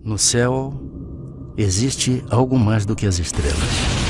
No céu, existe algo mais do que as estrelas.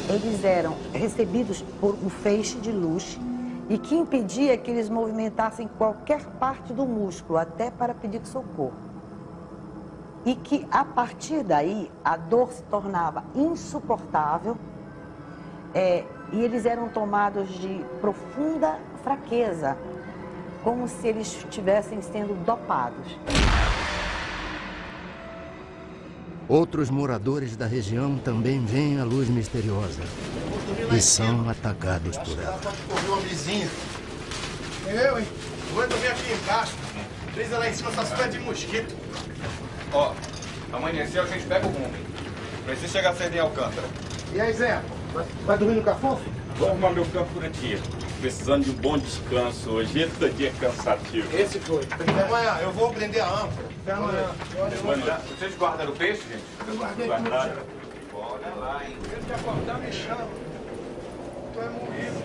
Eles eram recebidos por um feixe de luz e que impedia que eles movimentassem qualquer parte do músculo, até para pedir socorro. E que, a partir daí, a dor se tornava insuportável e eles eram tomados de profunda fraqueza, como se eles estivessem sendo dopados. Outros moradores da região também veem a luz misteriosa e são atacados por ela. Pode correr uma vizinha. Eu, hein? Vou dormir aqui embaixo. Brisa lá em cima, essas coisas de mosquito. Ó, amanheceu, a gente pega o rumo. Precisa chegar cedo em Alcântara. E aí, Zé? Vai dormir no cafofo? Vou arrumar meu campo por aqui. Precisando de um bom descanso hoje. Esse dia é cansativo. Esse foi. Até amanhã, eu vou prender a âncora. Até amanhã. Vocês guardaram o peixe, gente? Eu guardei tudo, Guardaram? Zé. Olha lá, hein? Se te acordar, me chama. Tu é morrido.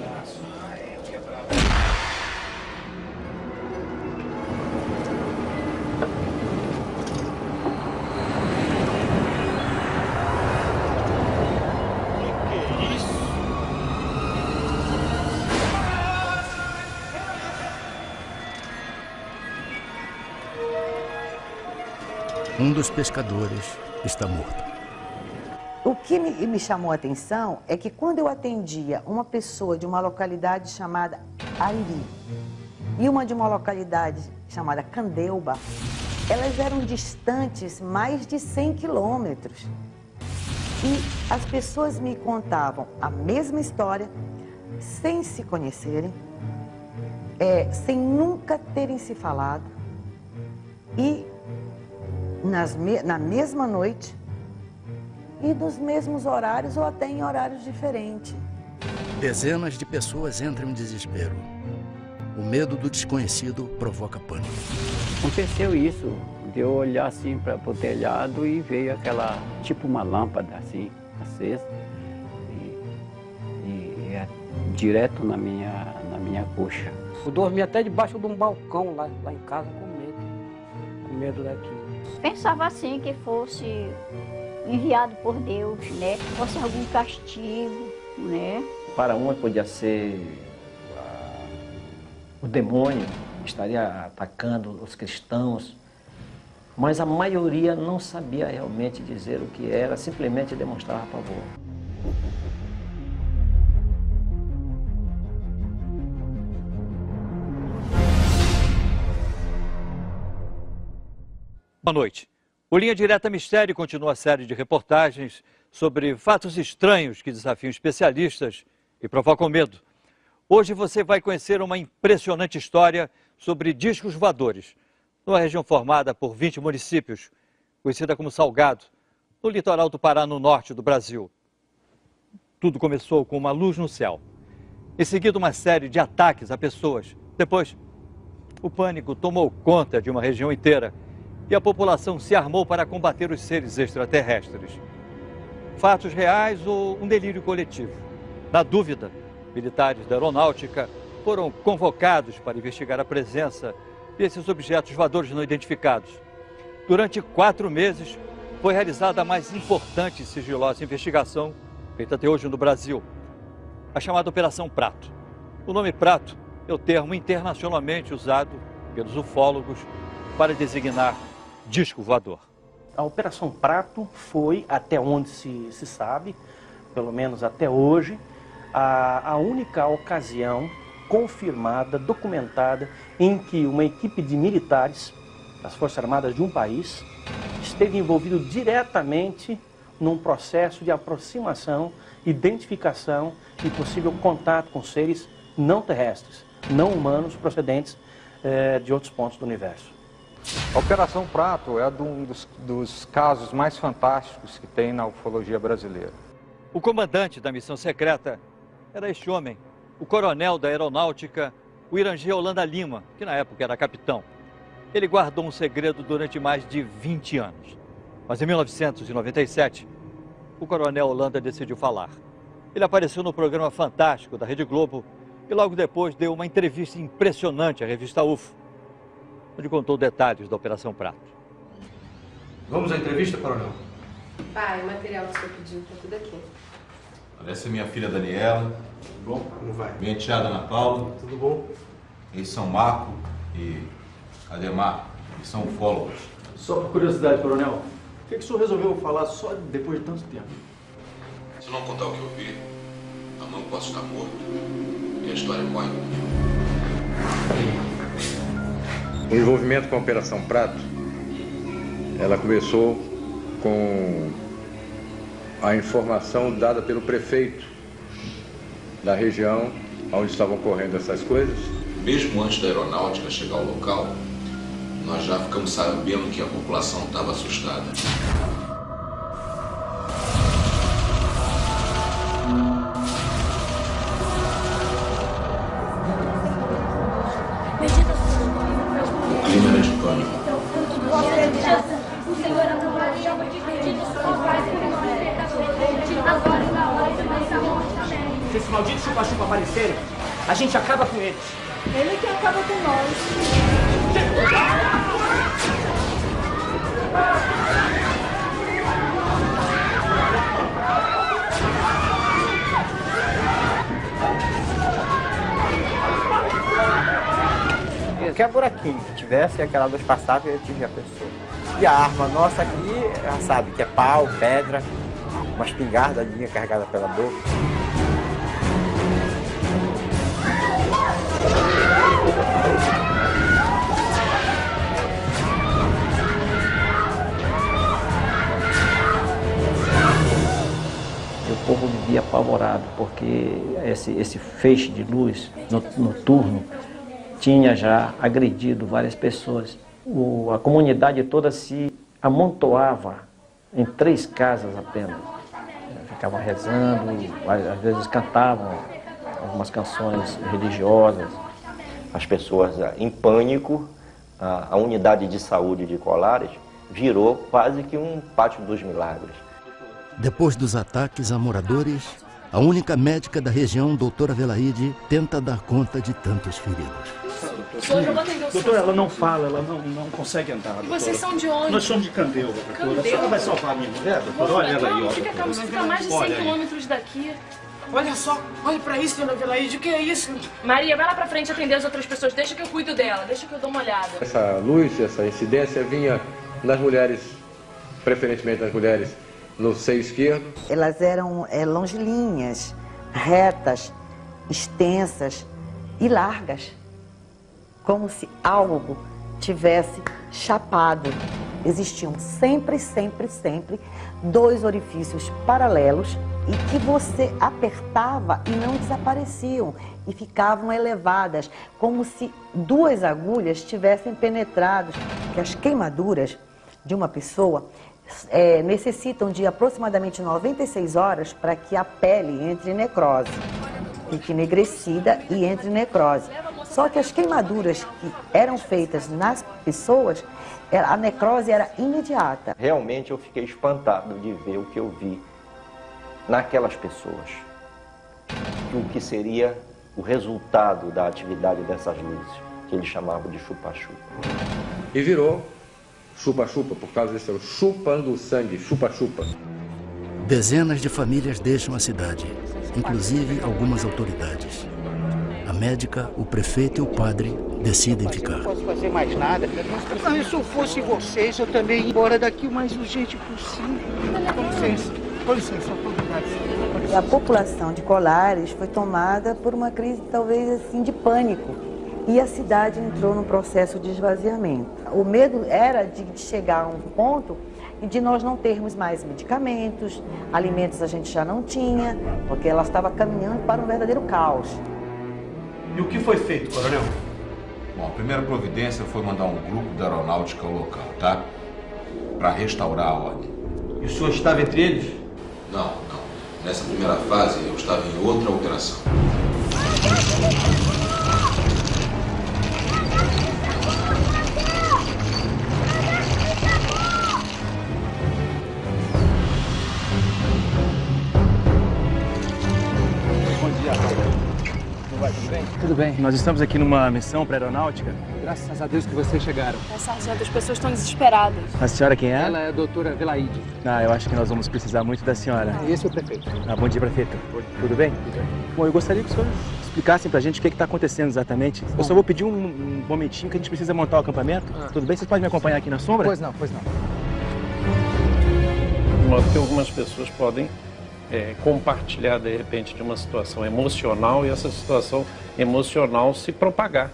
Um dos pescadores está morto. O que me chamou a atenção é que quando eu atendia uma pessoa de uma localidade chamada Ariri e uma de uma localidade chamada Candeuba, elas eram distantes mais de 100 quilômetros. E as pessoas me contavam a mesma história, sem se conhecerem, sem nunca terem se falado e na mesma noite e nos mesmos horários ou até em horários diferentes. Dezenas de pessoas entram em desespero. O medo do desconhecido provoca pânico. Aconteceu isso, de eu olhar assim para o telhado e veio aquela, tipo uma lâmpada assim, acesa, e direto na minha coxa. Eu dormi até debaixo de um balcão lá em casa com medo daquilo. Pensava assim que fosse enviado por Deus, né? Que fosse algum castigo, né? Para uma podia ser o demônio que estaria atacando os cristãos, mas a maioria não sabia realmente dizer o que era, simplesmente demonstrava pavor. Boa noite. O Linha Direta Mistério continua a série de reportagens sobre fatos estranhos que desafiam especialistas e provocam medo. Hoje você vai conhecer uma impressionante história sobre discos voadores, numa região formada por 20 municípios, conhecida como Salgado, no litoral do Pará, no norte do Brasil. Tudo começou com uma luz no céu. Em seguida, uma série de ataques a pessoas. Depois, o pânico tomou conta de uma região inteira e a população se armou para combater os seres extraterrestres. Fatos reais ou um delírio coletivo? Na dúvida, militares da aeronáutica foram convocados para investigar a presença desses objetos voadores não identificados. Durante 4 meses, foi realizada a mais importante e sigilosa investigação feita até hoje no Brasil, a chamada Operação Prato. O nome Prato é o termo internacionalmente usado pelos ufólogos para designar disco voador. A Operação Prato foi, até onde se sabe, pelo menos até hoje, a única ocasião confirmada, documentada, em que uma equipe de militares das Forças Armadas de um país esteve envolvido diretamente num processo de aproximação, identificação e possível contato com seres não terrestres, não humanos, procedentes de outros pontos do universo. A Operação Prato é um dos casos mais fantásticos que tem na ufologia brasileira. O comandante da missão secreta era este homem, o coronel da aeronáutica, o Irangê Holanda Lima, que na época era capitão. Ele guardou um segredo durante mais de 20 anos. Mas em 1997, o coronel Holanda decidiu falar. Ele apareceu no programa Fantástico da Rede Globo e logo depois deu uma entrevista impressionante à revista UFO, onde contou detalhes da Operação Prato. Vamos à entrevista, coronel? Pai, o material que o senhor pediu está tudo aqui. Essa é minha filha Daniela. Tudo bom? Como vai? Minha enteada Ana Paula. Tudo bom? Eles são Marco e Ademar, que são ufólogos. Só por curiosidade, coronel, por que o senhor resolveu falar só depois de tanto tempo? Se eu não contar o que eu vi, amanhã eu posso estar morto. E a história morre comigo. O envolvimento com a Operação Prato, ela começou com a informação dada pelo prefeito da região onde estavam ocorrendo essas coisas. Mesmo antes da aeronáutica chegar ao local, nós já ficamos sabendo que a população estava assustada. O clima era de pânico. O Senhor aprovaria o pedido só vai Se esses malditos chupa-chupa aparecerem, a gente acaba com eles. Ele que acaba com nós. Qualquer buraquinho que tivesse, aquela luz passava e eu atingia a pessoa. E a arma nossa aqui, já sabe, que é pau, pedra, uma espingardadinha carregada pela boca. O povo vivia apavorado, porque esse feixe de luz noturno tinha já agredido várias pessoas. A comunidade toda se amontoava em 3 casas apenas. Ficavam rezando, às vezes cantavam algumas canções religiosas. As pessoas em pânico, a unidade de saúde de Colares virou quase que um pátio dos milagres. Depois dos ataques a moradores, a única médica da região, doutora Velaide, tenta dar conta de tantos feridos. Doutora, ela não fala, ela não consegue andar. E vocês são de onde? Nós somos de Candeuva, doutora. A senhora vai salvar a minha mulher, doutora? Olha ela aí, ó. Fica a mais de 100 quilômetros daqui. Olha só, olha pra isso, dona Velaide, o que é isso? Maria, vai lá pra frente atender as outras pessoas. Deixa que eu cuido dela, deixa que eu dou uma olhada. Essa luz, essa incidência vinha nas mulheres, preferentemente nas mulheres, no seio esquerdo. Elas eram longilíneas, retas, extensas e largas, como se algo tivesse chapado. Existiam sempre 2 orifícios paralelos e que você apertava e não desapareciam e ficavam elevadas, como se 2 agulhas tivessem penetrado. Que as queimaduras de uma pessoa necessitam de aproximadamente 96 horas para que a pele entre em necrose, fique enegrecida e entre em necrose. Só que as queimaduras que eram feitas nas pessoas, a necrose era imediata. Realmente eu fiquei espantado de ver o que eu vi naquelas pessoas. O que seria o resultado da atividade dessas luzes, que eles chamavam de chupa-chupa. E virou chupa-chupa, por causa desse chupando o sangue, chupa-chupa. Dezenas de famílias deixam a cidade, inclusive algumas autoridades. A médica, o prefeito e o padre decidem ficar. Não posso fazer mais nada. Mas se eu fosse vocês, eu também ia embora daqui o mais urgente possível. Com licença. Com licença, obrigado. E a população de Colares foi tomada por uma crise, talvez assim, de pânico. E a cidade entrou num processo de esvaziamento. O medo era de chegar a um ponto de nós não termos mais medicamentos, alimentos a gente já não tinha, porque ela estava caminhando para um verdadeiro caos. E o que foi feito, coronel? Bom, a primeira providência foi mandar um grupo da aeronáutica ao local, tá? Para restaurar a ordem. E o senhor estava entre eles? Não, não. Nessa primeira fase eu estava em outra operação. Tudo bem? Tudo bem. Nós estamos aqui numa missão para aeronáutica. Graças a Deus que vocês chegaram. Graças a Deus, as pessoas estão desesperadas. A senhora quem é? Ela é a doutora Velaide. Ah, eu acho que nós vamos precisar muito da senhora. Esse é o prefeito. Ah, bom dia, prefeito. Tudo bem? Tudo bem. Bom, eu gostaria que o senhor explicassem pra gente o que está acontecendo exatamente. Eu só vou pedir um momentinho que a gente precisa montar o acampamento. Tudo bem? Vocês podem me acompanhar aqui na sombra? Pois não, pois não. De modo que algumas pessoas podem compartilhar, de repente, de uma situação emocional e essa situação emocional se propagar.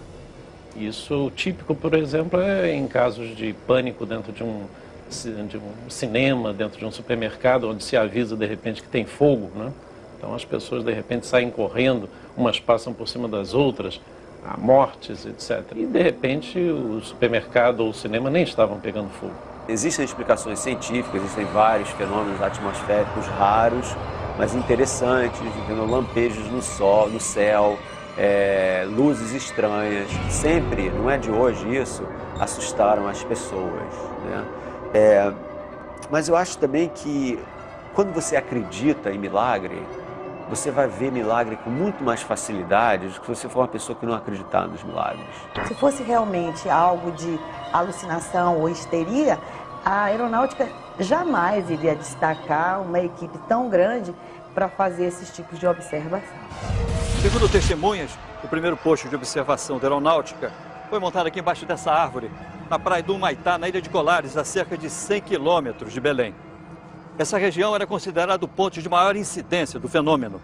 Isso típico, por exemplo, é em casos de pânico dentro de um cinema, dentro de um supermercado, onde se avisa, de repente, que tem fogo, né? Então as pessoas, de repente, saem correndo, umas passam por cima das outras, há mortes, etc. E, de repente, o supermercado ou o cinema nem estavam pegando fogo. Existem explicações científicas, existem vários fenômenos atmosféricos raros, mas interessantes, vendo lampejos no céu, luzes estranhas. Sempre, não é de hoje isso, assustaram as pessoas, né? Mas eu acho também que quando você acredita em milagre, você vai ver milagre com muito mais facilidade do que se você for uma pessoa que não acreditar nos milagres. Se fosse realmente algo de alucinação ou histeria, a aeronáutica jamais iria destacar uma equipe tão grande para fazer esses tipos de observação. Segundo testemunhas, o primeiro posto de observação da aeronáutica foi montado aqui embaixo dessa árvore, na praia do Humaitá, na ilha de Colares, a cerca de 100 quilômetros de Belém. Essa região era considerada o ponto de maior incidência do fenômeno,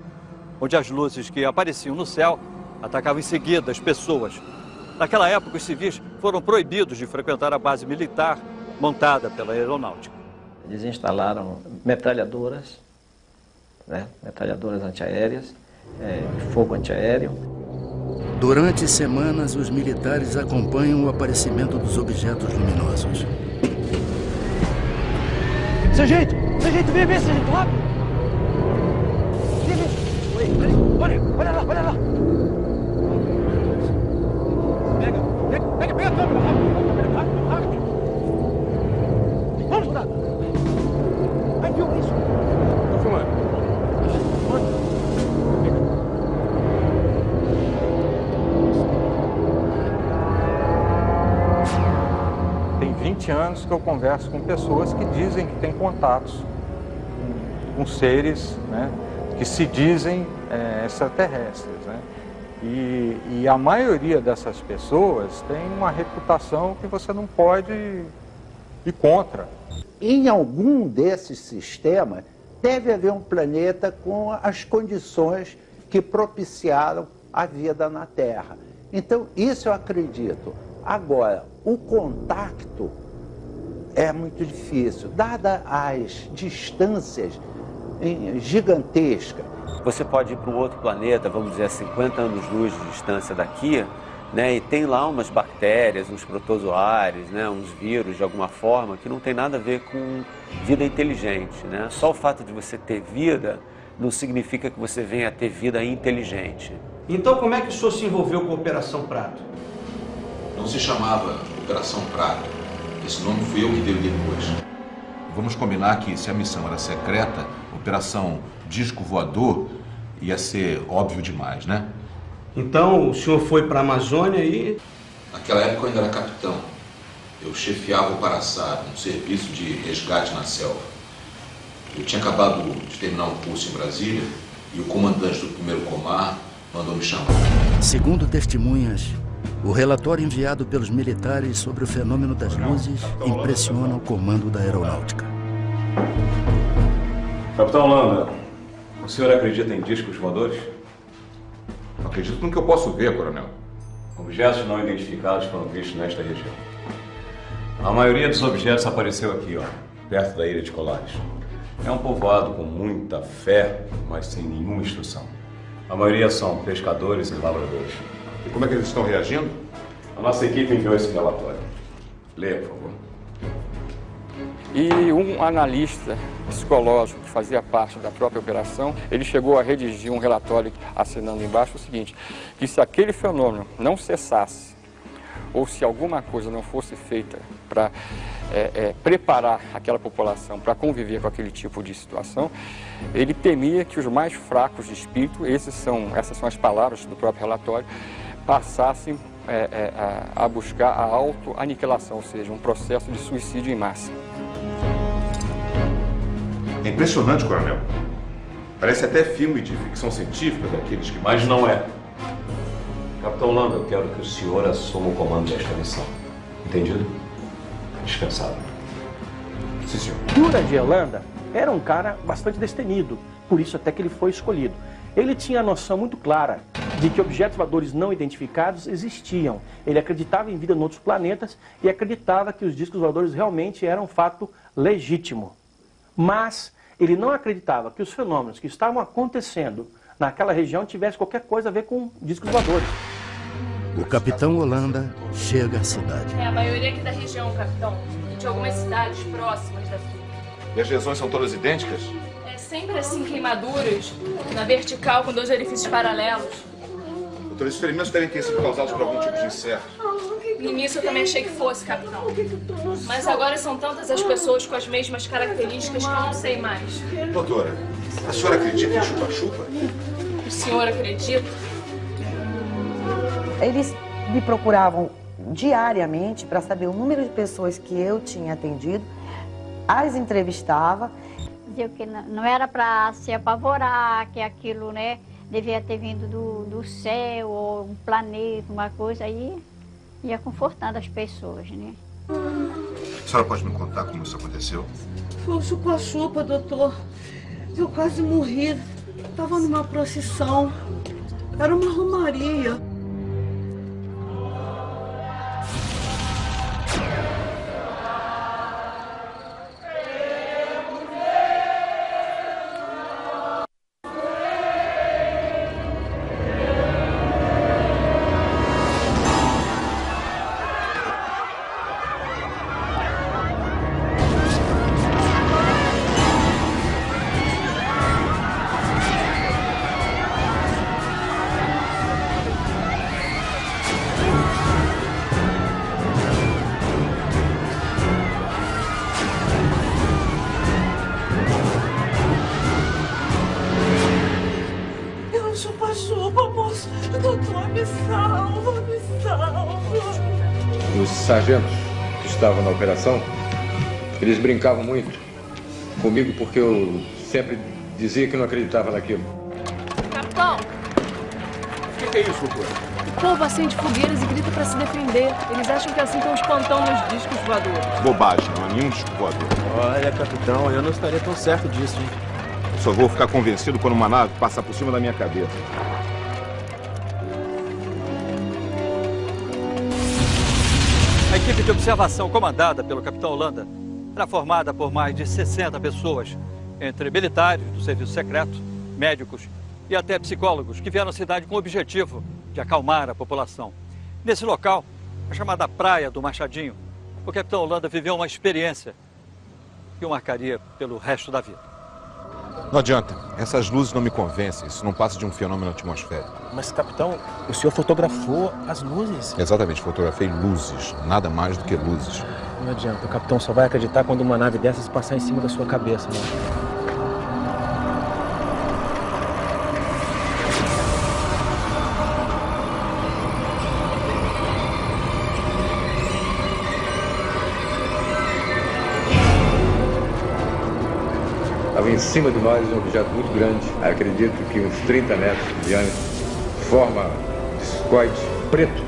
onde as luzes que apareciam no céu atacavam em seguida as pessoas. Naquela época, os civis foram proibidos de frequentar a base militar montada pela aeronáutica. Eles instalaram metralhadoras, né? Metralhadoras antiaéreas, fogo antiaéreo. Durante semanas, os militares acompanham o aparecimento dos objetos luminosos. Sargento, vem, sargento, rápido! Vem, olha lá! Pega a câmera, rápido! Vamos, soldado! Vai, viu isso? Tô filmando. Tem 20 anos que eu converso com pessoas que dizem que têm contatos com seres, né, que se dizem extraterrestres, né? E a maioria dessas pessoas tem uma reputação que você não pode ir contra. Em algum desses sistemas, deve haver um planeta com as condições que propiciaram a vida na Terra. Então, isso eu acredito. Agora, o contacto é muito difícil, dadas as distâncias gigantescas. Você pode ir para um outro planeta, vamos dizer, a 50 anos-luz de distância daqui, né, e tem lá umas bactérias, uns protozoários, né, uns vírus de alguma forma, que não tem nada a ver com vida inteligente, né? Só o fato de você ter vida não significa que você venha a ter vida inteligente. Então como é que o senhor se envolveu com a Operação Prato? Não se chamava Operação Prato. Esse nome fui eu que dei depois. Vamos combinar que se a missão era secreta, Operação Disco Voador ia ser óbvio demais, né? Então o senhor foi para a Amazônia e... Naquela época eu ainda era capitão. Eu chefiava o Paraçá, um serviço de resgate na selva. Eu tinha acabado de terminar um curso em Brasília e o comandante do primeiro Comar mandou me chamar. Segundo testemunhas, o relatório enviado pelos militares sobre o fenômeno das luzes impressiona o comando da aeronáutica. Capitão Holanda, o senhor acredita em discos voadores? Acredito no que eu posso ver, coronel. Objetos não identificados foram vistos nesta região. A maioria dos objetos apareceu aqui, ó, perto da ilha de Colares. É um povoado com muita fé, mas sem nenhuma instrução. A maioria são pescadores e lavradores. E como é que eles estão reagindo? A nossa equipe enviou esse relatório. Leia, por favor. E um analista psicológico que fazia parte da própria operação, ele chegou a redigir um relatório assinando embaixo o seguinte, que se aquele fenômeno não cessasse, ou se alguma coisa não fosse feita para preparar aquela população para conviver com aquele tipo de situação, ele temia que os mais fracos de espírito, essas são as palavras do próprio relatório, passassem a buscar a autoaniquilação, ou seja, um processo de suicídio em massa. É impressionante, coronel. Parece até filme de ficção científica daqueles que... Mas não é. Capitão Holanda, eu quero que o senhor assuma o comando desta missão. Entendido? Dispensado. Sim, senhor. Durand Holanda era um cara bastante destemido, por isso até que ele foi escolhido. Ele tinha a noção muito clara de que objetos voadores não identificados existiam. Ele acreditava em vida em outros planetas e acreditava que os discos voadores realmente eram um fato legítimo. Mas ele não acreditava que os fenômenos que estavam acontecendo naquela região tivessem qualquer coisa a ver com discos voadores. O capitão Holanda chega à cidade. É a maioria aqui da região, capitão, e de algumas cidades próximas daqui. E as lesões são todas idênticas? É sempre assim, queimaduras, na vertical, com 2 orifícios paralelos. Doutor, esses ferimentos devem ter sido causados por algum tipo de inseto. No início eu também achei que fosse, capitão. Mas agora são tantas as pessoas com as mesmas características que eu não sei mais. Doutora, a senhora acredita em chupa-chupa? O senhor acredita? Eles me procuravam diariamente para saber o número de pessoas que eu tinha atendido, as entrevistava. Dizia que não era para se apavorar, que aquilo, né, devia ter vindo do céu, ou um planeta, uma coisa, aí ia confortando as pessoas, né? A senhora pode me contar como isso aconteceu? Foi um chupa-chupa, doutor. Eu quase morri. Estava numa procissão. Era uma romaria. Os sargentos que estavam na operação, eles brincavam muito comigo porque eu sempre dizia que não acreditava naquilo. Capitão! O que é isso, doutor? O povo acende fogueiras e grita para se defender. Eles acham que assim estão espantando os discos voadores. Bobagem, não há nenhum disco voador. Olha, capitão, eu não estaria tão certo disso, hein? Só vou ficar convencido quando uma nave passar por cima da minha cabeça. A equipe de observação comandada pelo capitão Holanda era formada por mais de 60 pessoas, entre militares do serviço secreto, médicos e até psicólogos, que vieram à cidade com o objetivo de acalmar a população. Nesse local, a chamada Praia do Machadinho, o capitão Holanda viveu uma experiência que o marcaria pelo resto da vida. Não adianta, essas luzes não me convencem, isso não passa de um fenômeno atmosférico. Mas, capitão, o senhor fotografou as luzes? Exatamente, fotografei luzes, nada mais do que luzes. Não adianta, o capitão só vai acreditar quando uma nave dessas passar em cima da sua cabeça, né? Estava em cima de nós um objeto muito grande, acredito que uns 30 metros de diâmetro, forma discoide, preto.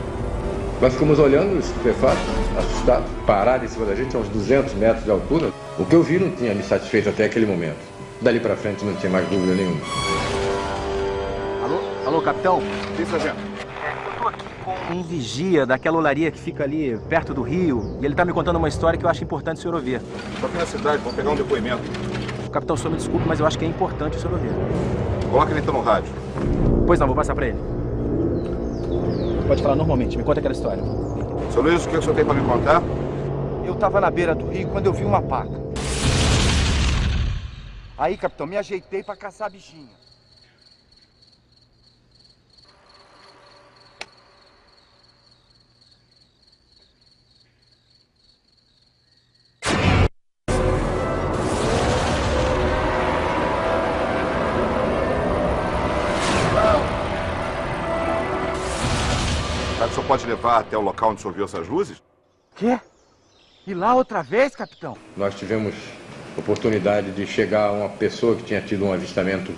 Nós ficamos olhando, estupefatos, assustados, parado em cima da gente a uns 200 metros de altura. O que eu vi não tinha me satisfeito até aquele momento. Dali para frente não tinha mais dúvida nenhuma. Alô, capitão? Sim, sargento. Eu tô aqui com um vigia daquela olaria que fica ali perto do rio, e ele tá me contando uma história que eu acho importante o senhor ouvir. Tô aqui na cidade, vamos pegar um depoimento. Capitão, o senhor me desculpe, mas eu acho que é importante o senhor ouvir. Coloca ele então no rádio. Pois não, vou passar pra ele. Pode falar normalmente, me conta aquela história. Seu Luiz, o que o senhor tem para me contar? Eu tava na beira do rio quando eu vi uma paca. Aí, capitão, me ajeitei pra caçar a bichinha. O senhor pode levar até o local onde o senhor viu essas luzes? Quê? E lá outra vez, capitão? Nós tivemos oportunidade de chegar a uma pessoa que tinha tido um avistamento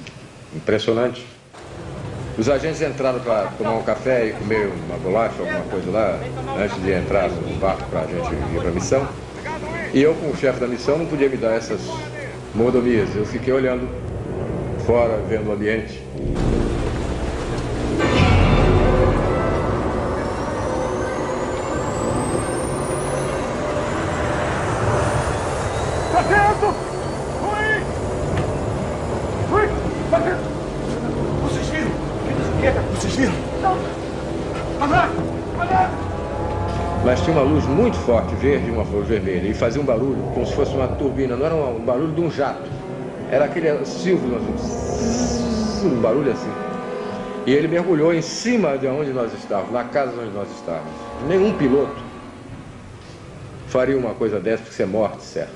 impressionante. Os agentes entraram para tomar um café e comer uma bolacha, alguma coisa lá, antes de entrar no barco para a gente ir para a missão. E eu, como chefe da missão, não podia me dar essas mordomias. Eu fiquei olhando fora, vendo o ambiente. Sargento! Oi! Oi! Sargento! Vocês viram? O que? Vocês viram? Não! Mas tinha uma luz muito forte, verde e uma luz vermelha, e fazia um barulho como se fosse uma turbina, não era um barulho de um jato. Era aquele silvio, um barulho assim. E ele mergulhou em cima de onde nós estávamos, na casa onde nós estávamos. Nenhum piloto faria uma coisa dessa, porque isso é morte certa.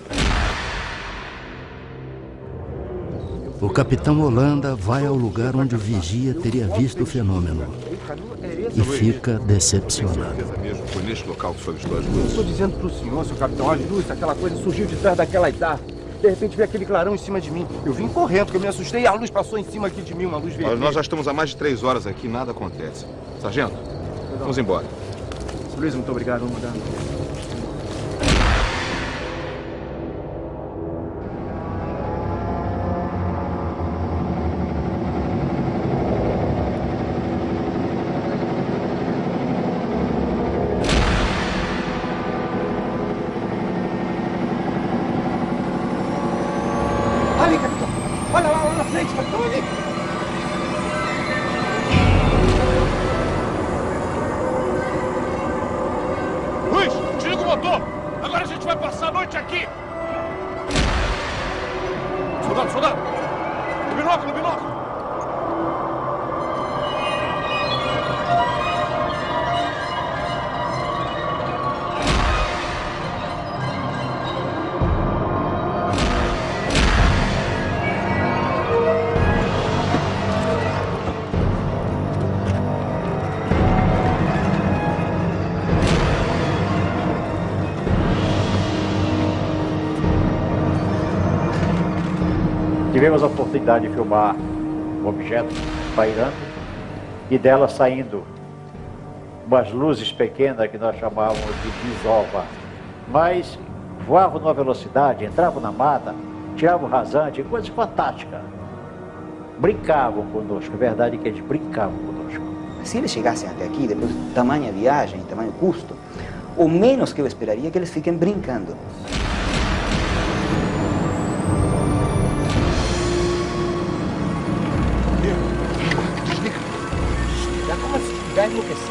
O capitão Holanda vai ao lugar onde o vigia teria visto o fenômeno e fica decepcionado. Foi neste local que o senhor viu as Eu luzes? estou dizendo pro senhor, seu capitão, as luzes, aquela coisa surgiu de trás daquelas árvores. De repente veio aquele clarão em cima de mim. Eu vim correndo, porque eu me assustei e a luz passou em cima aqui de mim, uma luz vermelha. Nós já estamos há mais de 3 horas aqui e nada acontece. Sargento, vamos embora. Luiz, muito obrigado, vamos mudar. Ali, capitão! Olha lá na frente, capitão, ali! Luiz, desliga o motor! Agora a gente vai passar a noite aqui! Soldado, soldado! No binóculo, no binóculo! Tivemos a oportunidade de filmar um objeto pairando e dela saindo umas luzes pequenas que nós chamávamos de desova. Mas voavam numa velocidade, entravam na mata, tiravam rasante, coisa fantástica. Brincavam conosco, a verdade é que eles brincavam conosco. Se eles chegassem até aqui, depois de tamanha viagem, tamanho custo, o menos que eu esperaria é que eles fiquem brincando.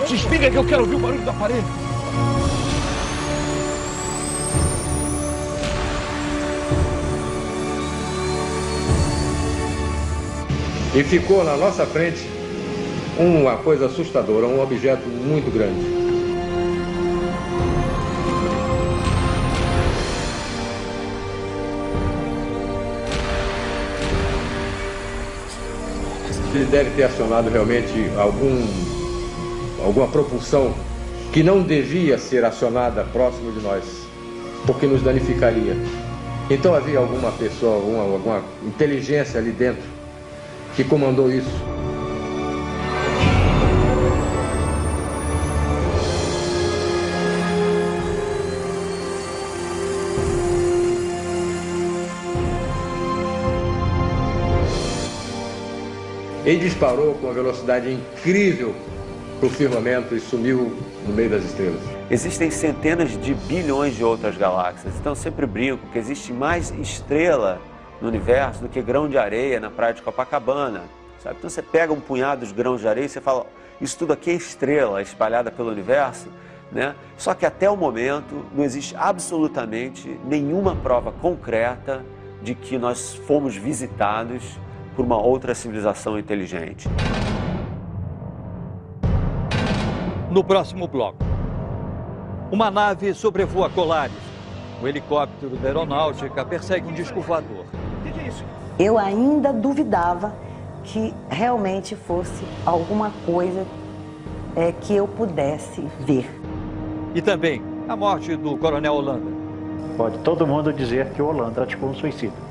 Desliga que eu quero ouvir o barulho do aparelho. E ficou na nossa frente uma coisa assustadora, um objeto muito grande. Ele deve ter acionado realmente alguma propulsão que não devia ser acionada próximo de nós, porque nos danificaria. Então havia alguma pessoa, alguma inteligência ali dentro que comandou isso. Ele disparou com uma velocidade incrível para o firmamento e sumiu no meio das estrelas. Existem centenas de bilhões de outras galáxias, então eu sempre brinco que existe mais estrela no universo do que grão de areia na praia de Copacabana, sabe? Então você pega um punhado de grãos de areia e você fala, isso tudo aqui é estrela espalhada pelo universo, né? Só que até o momento não existe absolutamente nenhuma prova concreta de que nós fomos visitados por uma outra civilização inteligente. No próximo bloco, uma nave sobrevoa Colares. O helicóptero da aeronáutica persegue um disco voador. O que é isso? Eu ainda duvidava que realmente fosse alguma coisa que eu pudesse ver. E também a morte do coronel Holanda. Pode todo mundo dizer que o Holanda praticou um suicídio.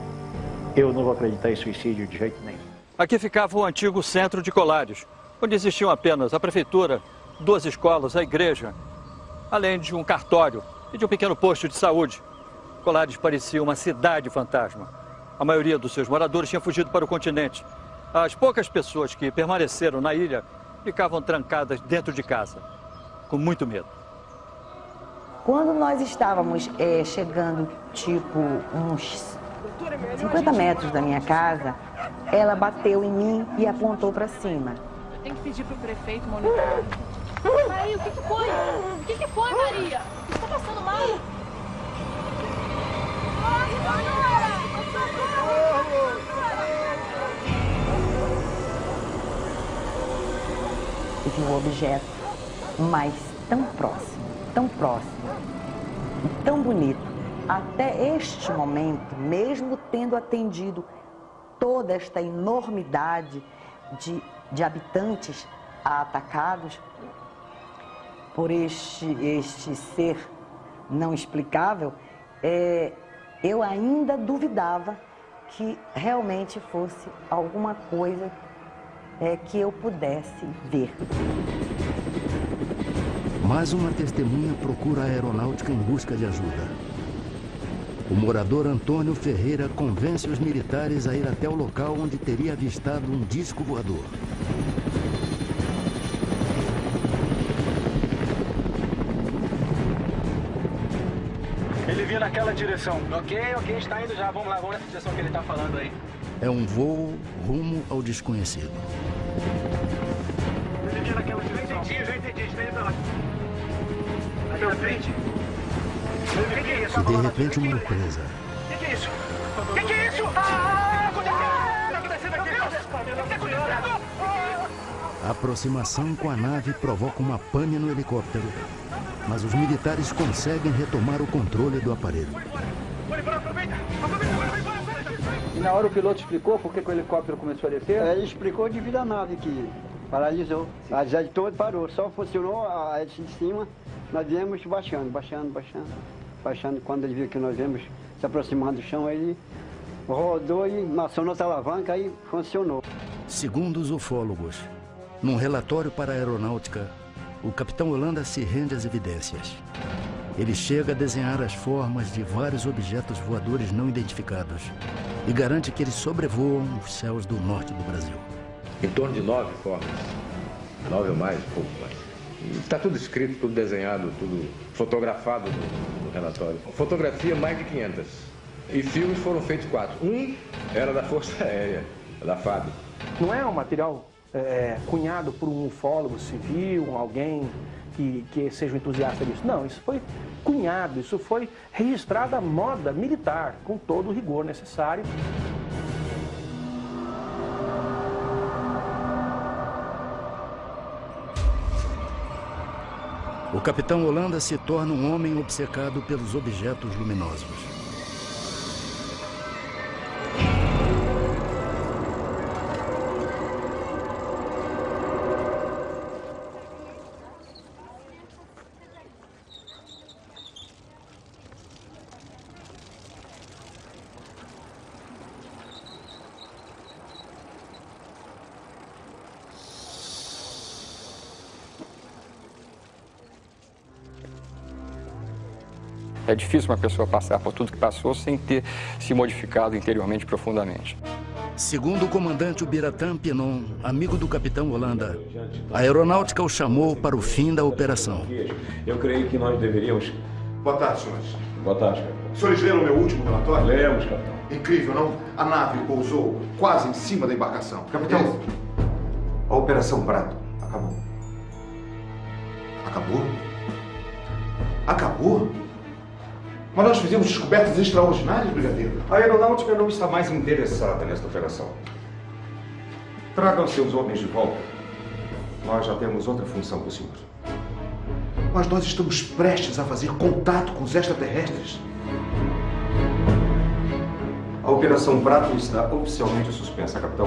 Eu não vou acreditar em suicídio de jeito nenhum. Aqui ficava o antigo centro de Colares, onde existiam apenas a prefeitura, 2 escolas, a igreja, além de um cartório e de um pequeno posto de saúde. Colares parecia uma cidade fantasma. A maioria dos seus moradores tinha fugido para o continente. As poucas pessoas que permaneceram na ilha ficavam trancadas dentro de casa, com muito medo. Quando nós estávamos chegando, tipo, uns 50 metros da minha casa, ela bateu em mim e apontou para cima. Eu tenho que pedir pro prefeito monitorar. Maria, o que foi? O que foi, Maria? Você tá passando mal? E vi um objeto, mas tão próximo, e tão bonito. Até este momento, mesmo tendo atendido toda esta enormidade de habitantes atacados por este ser não explicável, eu ainda duvidava que realmente fosse alguma coisa que eu pudesse ver. Mais uma testemunha procura a aeronáutica em busca de ajuda. O morador Antônio Ferreira convence os militares a ir até o local onde teria avistado um disco voador. Ele vinha naquela direção. Ok, está indo já. Vamos lá, vamos nessa direção que ele está falando aí. É um voo rumo ao desconhecido. Ele vinha naquela direção. Já entendi. Está indo pra lá. Na minha frente. O que é isso? De repente, uma surpresa. O que é isso? O que é isso? O que está acontecendo aqui? O que está acontecendo? A aproximação com a nave provoca uma pane no helicóptero, mas os militares conseguem retomar o controle do aparelho. E na hora o piloto explicou por que o helicóptero começou a descer? Ele explicou devido à nave que paralisou. A hélice toda parou, só funcionou a hélice de cima. Nós viemos baixando. Quando ele viu que nós viemos se aproximando do chão, ele rodou e acionou essa alavanca, aí funcionou. Segundo os ufólogos, num relatório para a aeronáutica, o capitão Holanda se rende às evidências. Ele chega a desenhar as formas de vários objetos voadores não identificados e garante que eles sobrevoam os céus do norte do Brasil. Em torno de 9 formas, 9 ou mais, pouco mais. Está tudo escrito, tudo desenhado, tudo fotografado no relatório. Fotografia, mais de 500. E filmes foram feitos 4. Um era da Força Aérea, da FAB. Não é um material cunhado por um ufólogo civil, alguém que seja um entusiasta disso. Não, isso foi cunhado, isso foi registrado à moda militar, com todo o rigor necessário. O capitão Holanda se torna um homem obcecado pelos objetos luminosos. É difícil uma pessoa passar por tudo que passou sem ter se modificado interiormente profundamente. Segundo o comandante Ubiratã Pinon, amigo do capitão Holanda, a aeronáutica o chamou para o fim da operação. Eu creio que nós deveríamos... Boa tarde, senhores. Boa tarde, capitão. Os senhores leram o meu último relatório? Lemos, capitão. Incrível, não? A nave pousou quase em cima da embarcação. Capitão, a Operação Prato acabou. Acabou? Acabou? Mas nós fizemos descobertas extraordinárias, brigadeiro. A aeronáutica não está mais interessada nesta operação. Tragam seus homens de volta. Nós já temos outra função para o senhor. Mas nós estamos prestes a fazer contato com os extraterrestres. A Operação Prato está oficialmente suspensa, capitão.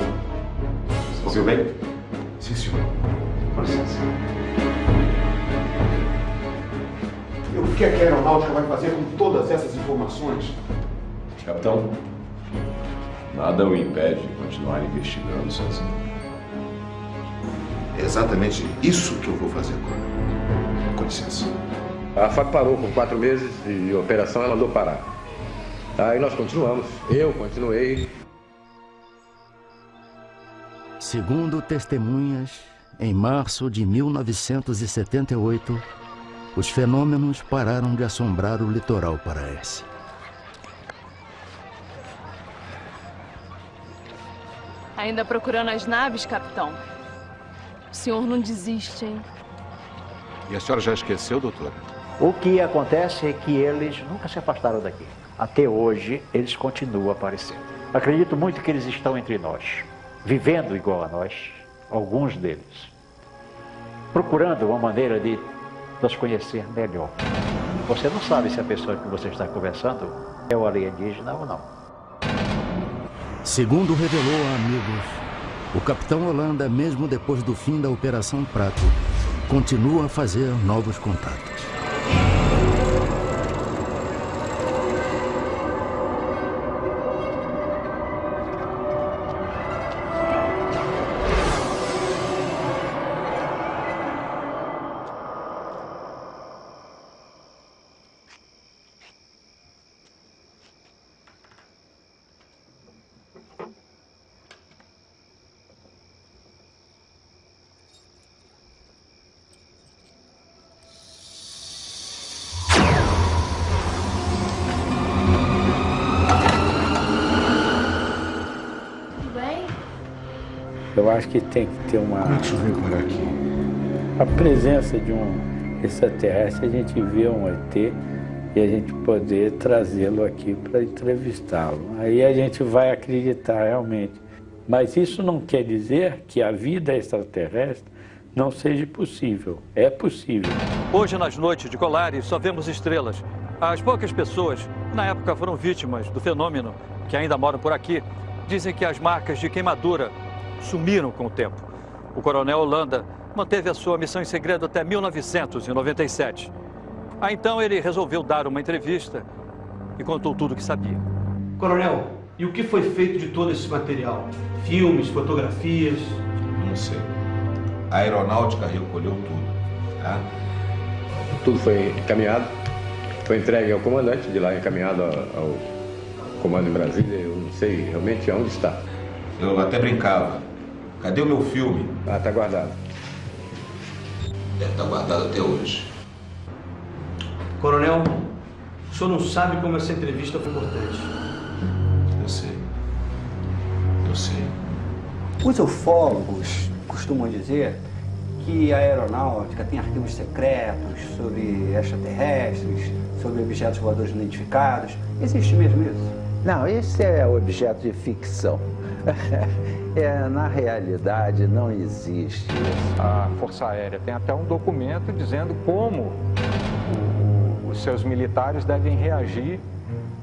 Ouviu bem? Sim, senhor. Com licença. E o que é que a aeronáutica vai fazer com todas essas informações? Capitão, nada o impede de continuar investigando sozinho. É exatamente isso que eu vou fazer agora. Com licença. A FAB parou por 4 meses e a operação ela andou parar. Aí nós continuamos. Eu continuei. Segundo testemunhas, em março de 1978, os fenômenos pararam de assombrar o litoral paraense. Ainda procurando as naves, capitão? O senhor não desiste, hein? E a senhora já esqueceu, doutora? O que acontece é que eles nunca se afastaram daqui. Até hoje, eles continuam aparecendo. Acredito muito que eles estão entre nós, vivendo igual a nós, alguns deles, procurando uma maneira de nos conhecer melhor. Você não sabe se a pessoa que você está conversando é o alienígena ou não. Segundo revelou a amigos, o capitão Holanda, mesmo depois do fim da Operação Prato, continua a fazer novos contatos. Eu acho que tem que ter uma... Deixa eu ver por aqui. A presença de um extraterrestre, a gente vê um ET e a gente poder trazê-lo aqui para entrevistá-lo. Aí a gente vai acreditar realmente. Mas isso não quer dizer que a vida extraterrestre não seja possível. É possível. Hoje, nas noites de Colares, só vemos estrelas. As poucas pessoas, que na época foram vítimas do fenômeno, que ainda moram por aqui, dizem que as marcas de queimadura sumiram com o tempo. O coronel Holanda manteve a sua missão em segredo até 1997. Aí então ele resolveu dar uma entrevista e contou tudo o que sabia. Coronel, e o que foi feito de todo esse material? Filmes, fotografias? Não sei. A aeronáutica recolheu tudo, tá? Tudo foi encaminhado, foi entregue ao comandante, de lá encaminhado ao comando em Brasília. Eu não sei realmente onde está. Eu até brincava. Cadê o meu filme? Ah, tá guardado. Deve estar guardado até hoje. Coronel, o senhor não sabe como essa entrevista foi importante. Eu sei. Eu sei. Os ufólogos costumam dizer que a aeronáutica tem arquivos secretos sobre extraterrestres, sobre objetos voadores não identificados. Existe mesmo isso? Não, esse é objeto de ficção. Na realidade, não existe isso. A Força Aérea tem até um documento dizendo como os seus militares devem reagir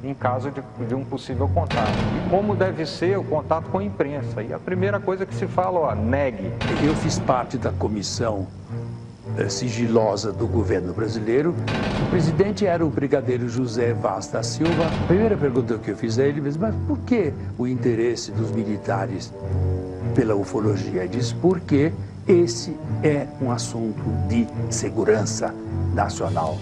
em caso de um possível contato. E como deve ser o contato com a imprensa. E a primeira coisa que se fala, ó, negue. Eu fiz parte da comissão sigilosa do governo brasileiro. O presidente era o brigadeiro José Vaz da Silva. A primeira pergunta que eu fiz a ele, mas por que o interesse dos militares pela ufologia? Ele disse, porque esse é um assunto de segurança nacional.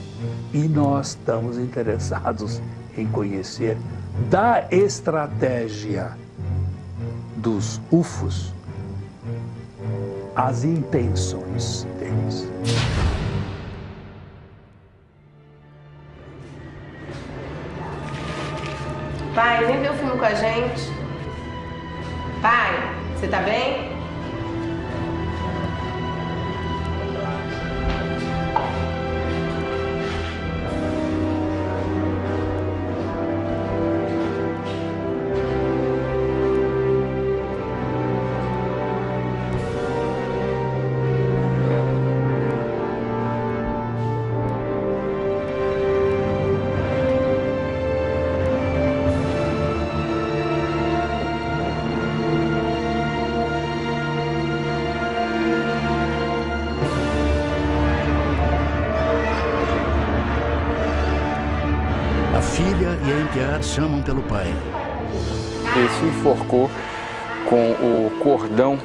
E nós estamos interessados em conhecer da estratégia dos UFOs as intenções deles. Pai, vem ver o filme com a gente. Pai, você tá bem? Chamam pelo pai. Ele se enforcou com o cordão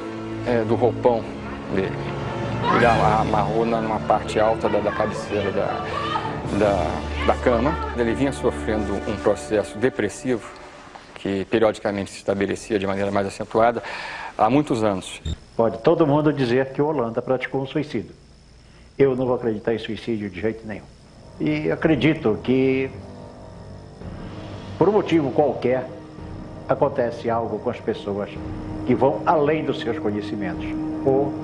do roupão dele. Ele amarrou numa parte alta da cabeceira da cama. Ele vinha sofrendo um processo depressivo que periodicamente se estabelecia de maneira mais acentuada há muitos anos. Pode todo mundo dizer que o Holanda praticou um suicídio. Eu não vou acreditar em suicídio de jeito nenhum. E acredito que por um motivo qualquer, acontece algo com as pessoas que vão além dos seus conhecimentos ou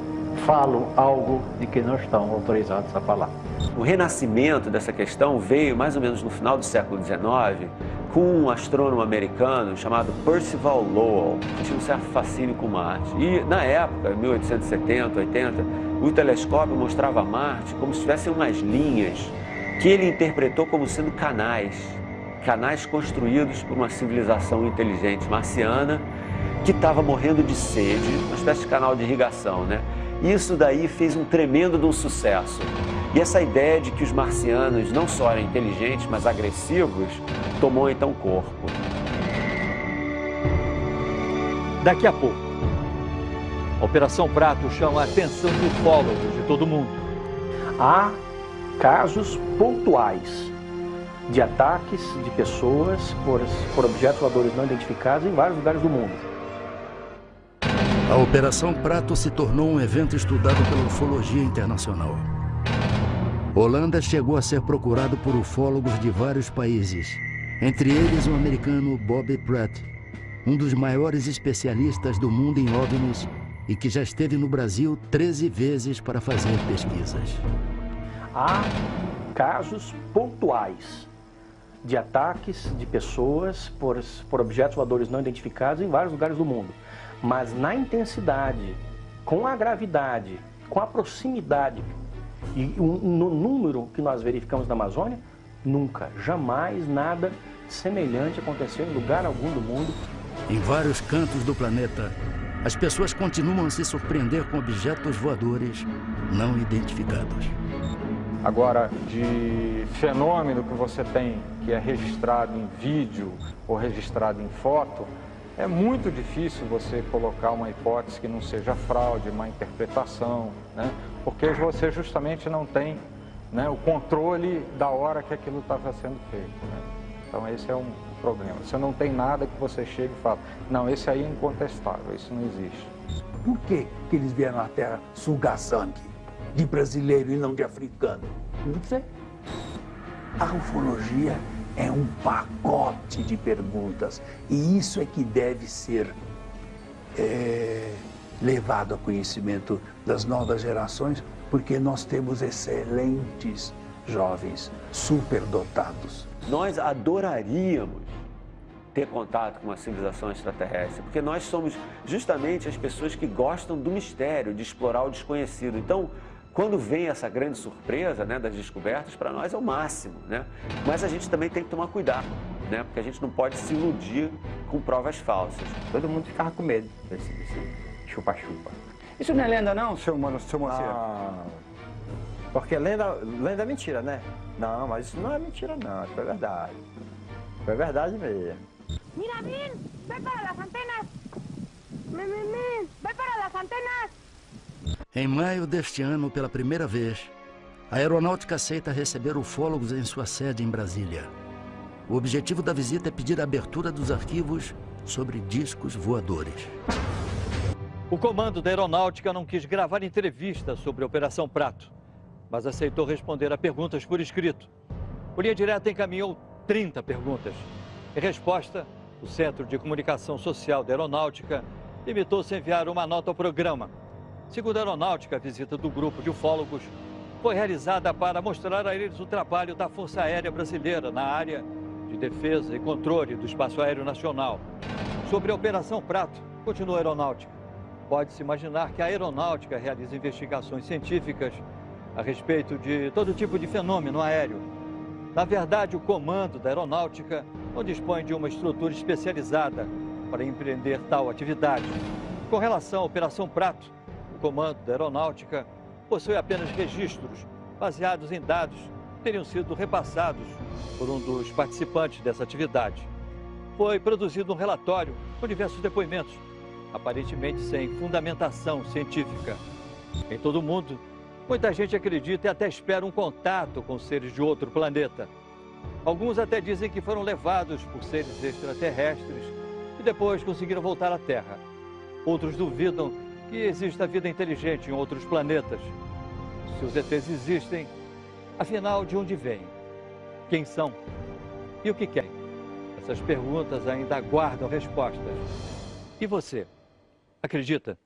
falam algo de que não estão autorizados a falar. O renascimento dessa questão veio mais ou menos no final do século XIX com um astrônomo americano chamado Percival Lowell, que tinha um certo fascínio com Marte. E na época, em 1870, 80, o telescópio mostrava Marte como se tivessem umas linhas que ele interpretou como sendo canais construídos por uma civilização inteligente marciana que estava morrendo de sede, uma espécie de canal de irrigação, né? Isso daí fez um tremendo de um sucesso. E essa ideia de que os marcianos não só eram inteligentes, mas agressivos, tomou então corpo. Daqui a pouco, a Operação Prato chama a atenção de ufólogos de todo mundo. Há casos pontuais de ataques de pessoas por objetos voadores não identificados em vários lugares do mundo. A Operação Prato se tornou um evento estudado pela ufologia internacional. Holanda chegou a ser procurado por ufólogos de vários países, entre eles o americano Bob Pratt, um dos maiores especialistas do mundo em OVNIs e que já esteve no Brasil 13 vezes para fazer pesquisas. Há casos pontuais de ataques de pessoas por objetos voadores não identificados em vários lugares do mundo. Mas na intensidade, com a gravidade, com a proximidade e no número que nós verificamos na Amazônia, nunca, jamais nada semelhante aconteceu em lugar algum do mundo. Em vários cantos do planeta, as pessoas continuam a se surpreender com objetos voadores não identificados. Agora, de fenômeno que você tem, que é registrado em vídeo ou registrado em foto, é muito difícil você colocar uma hipótese que não seja fraude, má interpretação, né? Porque você justamente não tem, né, o controle da hora que aquilo estava sendo feito, né? Então esse é um problema. Você não tem nada que você chegue e fale, não, esse aí é incontestável, isso não existe. Por que eles vieram à Terra sugar sangue de brasileiro e não de africano? Não sei. A ufologia é um pacote de perguntas e isso é que deve ser levado a conhecimento das novas gerações, porque nós temos excelentes jovens superdotados. Nós adoraríamos ter contato com uma civilização extraterrestre, porque nós somos justamente as pessoas que gostam do mistério, de explorar o desconhecido. Então, quando vem essa grande surpresa, né, das descobertas, para nós é o máximo, né? Mas a gente também tem que tomar cuidado, né? Porque a gente não pode se iludir com provas falsas. Todo mundo ficava com medo desse chupa-chupa. Isso não é lenda não, seu Moacir? Porque lenda é mentira, né? Não, mas isso não é mentira não, isso é verdade. Foi verdade mesmo. Mira, Min, vai para as antenas. Min, vai para as antenas. Em maio deste ano, pela primeira vez, a aeronáutica aceita receber ufólogos em sua sede em Brasília. O objetivo da visita é pedir a abertura dos arquivos sobre discos voadores. O comando da aeronáutica não quis gravar entrevista sobre a Operação Prato, mas aceitou responder a perguntas por escrito. O Linha Direta encaminhou 30 perguntas. Em resposta, o Centro de Comunicação Social da Aeronáutica limitou-se a enviar uma nota ao programa. Segundo a Aeronáutica, a visita do grupo de ufólogos foi realizada para mostrar a eles o trabalho da Força Aérea Brasileira na área de defesa e controle do espaço aéreo nacional. Sobre a Operação Prato, continua a Aeronáutica. Pode-se imaginar que a aeronáutica realiza investigações científicas a respeito de todo tipo de fenômeno aéreo. Na verdade, o comando da aeronáutica não dispõe de uma estrutura especializada para empreender tal atividade. Com relação à Operação Prato, o comando da aeronáutica possui apenas registros baseados em dados que teriam sido repassados por um dos participantes dessa atividade. Foi produzido um relatório com diversos depoimentos, aparentemente sem fundamentação científica. Em todo o mundo, muita gente acredita e até espera um contato com seres de outro planeta. Alguns até dizem que foram levados por seres extraterrestres e depois conseguiram voltar à Terra. Outros duvidam que exista vida inteligente em outros planetas. Se os ETs existem, afinal, de onde vêm? Quem são? E o que querem? Essas perguntas ainda aguardam respostas. E você? Acredita?